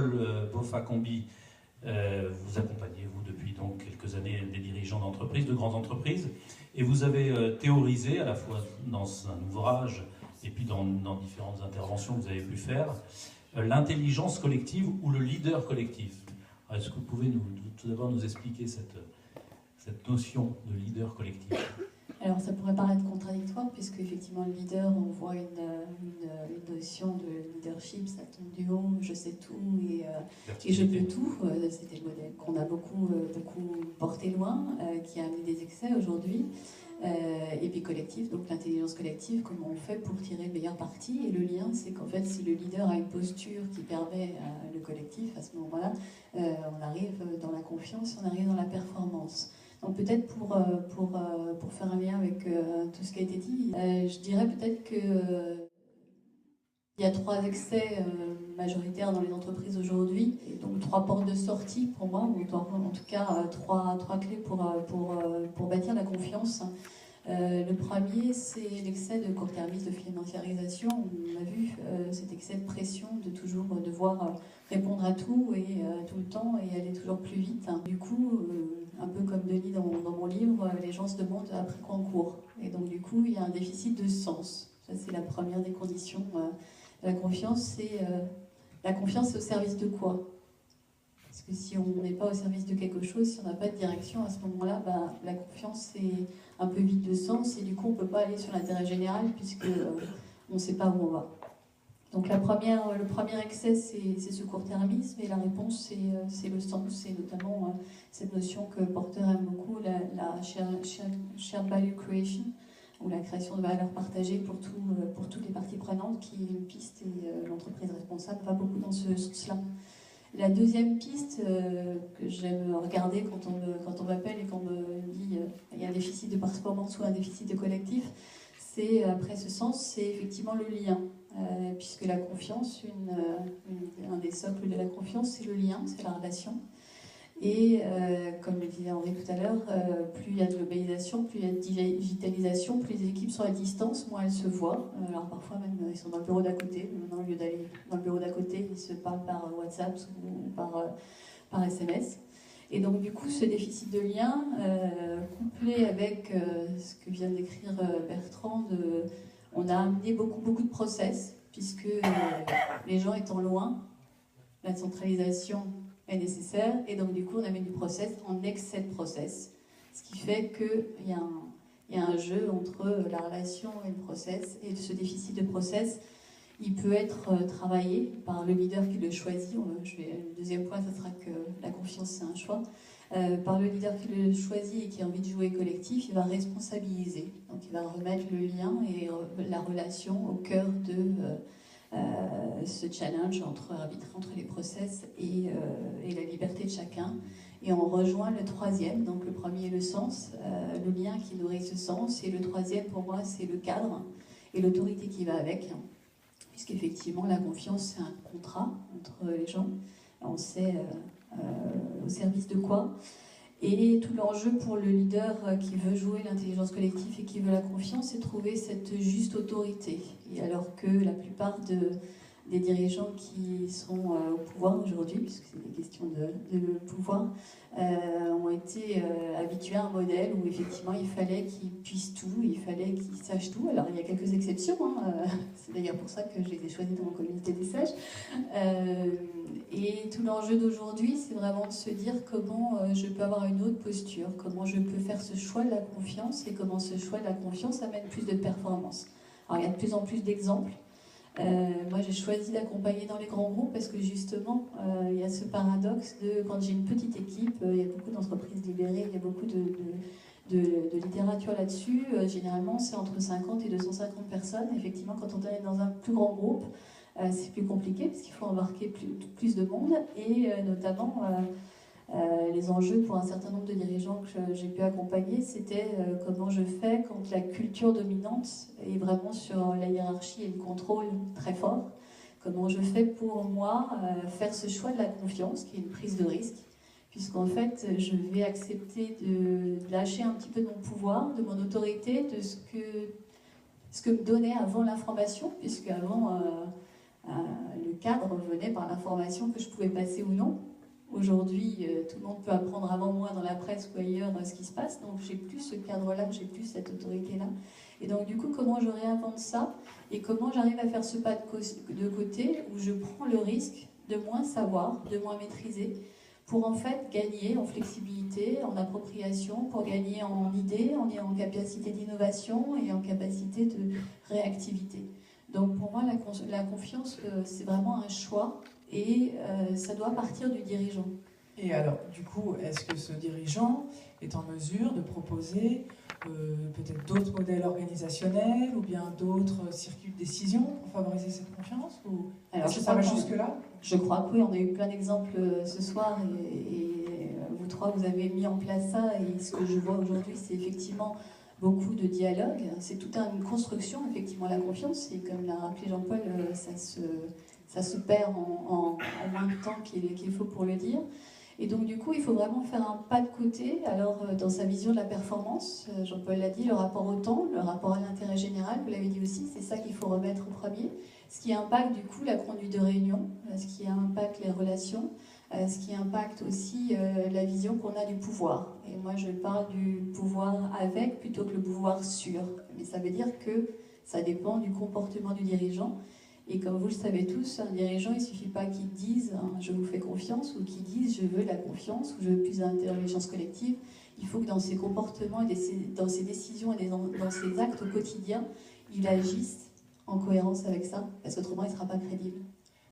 Paul Boffa-Combi, vous accompagnez, vous, depuis donc quelques années, des dirigeants d'entreprises, de grandes entreprises, et vous avez théorisé, à la fois dans un ouvrage et puis dans différentes interventions que vous avez pu faire, l'intelligence collective ou le leader collectif. Est-ce que vous pouvez tout d'abord nous expliquer cette notion de leader collectif? Alors ça pourrait paraître contradictoire, puisque effectivement le leader, on voit une notion de leadership, ça tombe du haut, je sais tout et je peux tout. C'était le modèle qu'on a beaucoup porté loin, qui a amené des excès aujourd'hui. Et puis collectif, donc l'intelligence collective, comment on fait pour tirer le meilleur parti. Et le lien, c'est qu'en fait, si le leader a une posture qui permet le collectif, à ce moment-là, on arrive dans la confiance, on arrive dans la performance. Donc peut-être pour faire un lien avec tout ce qui a été dit, je dirais peut-être que il y a 3 excès majoritaires dans les entreprises aujourd'hui, et donc 3 portes de sortie pour moi, ou en tout cas 3 clés pour bâtir la confiance. Le premier, c'est l'excès de court-termisme, de financiarisation. On a vu cet excès de pression de toujours devoir répondre à tout et tout le temps et aller toujours plus vite. Du coup, un peu comme Denis dans mon livre, les gens se demandent après quoi on court. Et donc du coup, il y a un déficit de sens. Ça, c'est la première des conditions. La confiance, c'est au service de quoi? Parce que si on n'est pas au service de quelque chose, si on n'a pas de direction, à ce moment-là, la confiance, c'est un peu vide de sens, et du coup, on ne peut pas aller sur l'intérêt général, puisque on ne sait pas où on va. Donc le premier excès, c'est ce court-termisme, et la réponse, c'est le sens, c'est notamment cette notion que Porter aime beaucoup, la shared value creation, ou la création de valeur partagée pour toutes les parties prenantes, qui est une piste, et l'entreprise responsable va beaucoup dans ce sens-là. La deuxième piste que j'aime regarder quand on m'appelle et qu'on me dit il y a un déficit de performance ou un déficit de collectif, c'est, après ce sens, c'est effectivement le lien. Puisque la confiance, un des socles de la confiance, c'est le lien, c'est la relation. Et comme le disait Henri tout à l'heure, plus il y a de globalisation, plus il y a de digitalisation, plus les équipes sont à distance, moins elles se voient. Alors parfois même ils sont dans le bureau d'à côté, maintenant au lieu d'aller dans le bureau d'à côté, ils se parlent par WhatsApp ou par SMS. Et donc du coup ce déficit de lien, couplé avec ce que vient d'écrire Bertrand, on a amené beaucoup de process, puisque les gens étant loin, la centralisation est nécessaire, et donc du coup on amène du process en excès de process, ce qui fait qu'il y a un jeu entre la relation et le process, et ce déficit de process, il peut être travaillé par le leader qui le choisit. Le deuxième point, ça sera que la confiance, c'est un choix. Par le leader qui le choisit et qui a envie de jouer collectif, il va responsabiliser. Donc il va remettre le lien et la relation au cœur de ce challenge entre les process et la liberté de chacun. Et on rejoint le troisième, donc le premier est le sens, le lien qui nourrit ce sens, et le troisième pour moi c'est le cadre et l'autorité qui va avec, puisqu'effectivement la confiance c'est un contrat entre les gens, on sait au service de quoi. Et tout l'enjeu pour le leader qui veut jouer l'intelligence collective et qui veut la confiance, c'est de trouver cette juste autorité. Et alors que la plupart des dirigeants qui sont au pouvoir aujourd'hui, puisque c'est des questions de pouvoir, ont été habitués à un modèle où effectivement il fallait qu'ils puissent tout, il fallait qu'ils sachent tout. Alors il y a quelques exceptions, c'est d'ailleurs pour ça que je les ai choisis dans mon communauté des sages. Et tout l'enjeu d'aujourd'hui, c'est vraiment de se dire comment je peux avoir une autre posture, comment je peux faire ce choix de la confiance, et comment ce choix de la confiance amène plus de performance. Alors il y a de plus en plus d'exemples. Moi j'ai choisi d'accompagner dans les grands groupes parce que justement il y a ce paradoxe de quand j'ai une petite équipe, il y a beaucoup d'entreprises libérées, il y a beaucoup de littérature là-dessus, généralement c'est entre 50 et 250 personnes. Effectivement quand on est dans un plus grand groupe, c'est plus compliqué parce qu'il faut embarquer plus de monde, et notamment les enjeux pour un certain nombre de dirigeants que j'ai pu accompagner, c'était comment je fais quand la culture dominante est vraiment sur la hiérarchie et le contrôle très fort. Comment je fais pour moi faire ce choix de la confiance, qui est une prise de risque, puisqu'en fait je vais accepter de lâcher un petit peu de mon pouvoir, de mon autorité, de ce que me donnait avant l'information, puisque avant Le cadre venait par l'information que je pouvais passer ou non. Aujourd'hui, tout le monde peut apprendre avant moi dans la presse ou ailleurs ce qui se passe, donc j'ai plus ce cadre-là, j'ai plus cette autorité-là. Et donc du coup, comment je réinvente ça et comment j'arrive à faire ce pas de côté où je prends le risque de moins savoir, de moins maîtriser, pour en fait gagner en flexibilité, en appropriation, pour gagner en idées, en capacité d'innovation et en capacité de réactivité. Donc pour moi, la confiance, c'est vraiment un choix et ça doit partir du dirigeant. Et alors, du coup, est-ce que ce dirigeant est en mesure de proposer peut-être d'autres modèles organisationnels ou bien d'autres circuits de décision pour favoriser cette confiance ou alors, est-ce que ça va jusque-là? Je crois que oui, on a eu plein d'exemples ce soir et vous trois, vous avez mis en place ça et ce que je vois aujourd'hui, c'est effectivement beaucoup de dialogue. C'est toute une construction, effectivement, la confiance. Et comme l'a rappelé Jean-Paul, ça se perd en moins de temps qu'il faut pour le dire. Et donc, du coup, il faut vraiment faire un pas de côté. Alors, dans sa vision de la performance, Jean-Paul l'a dit, le rapport au temps, le rapport à l'intérêt général, vous l'avez dit aussi, c'est ça qu'il faut remettre au premier. Ce qui impacte, du coup, la conduite de réunion, ce qui impacte les relations, ce qui impacte aussi la vision qu'on a du pouvoir. Et moi, je parle du pouvoir avec plutôt que le pouvoir sur. Mais ça veut dire que ça dépend du comportement du dirigeant. Et comme vous le savez tous, un dirigeant, il ne suffit pas qu'il dise « je vous fais confiance » ou qu'il dise « je veux de la confiance » ou « je veux plus d'intelligence collective ». Il faut que dans ses comportements, dans ses décisions et dans ses actes au quotidien, il agisse en cohérence avec ça, parce qu'autrement, il ne sera pas crédible.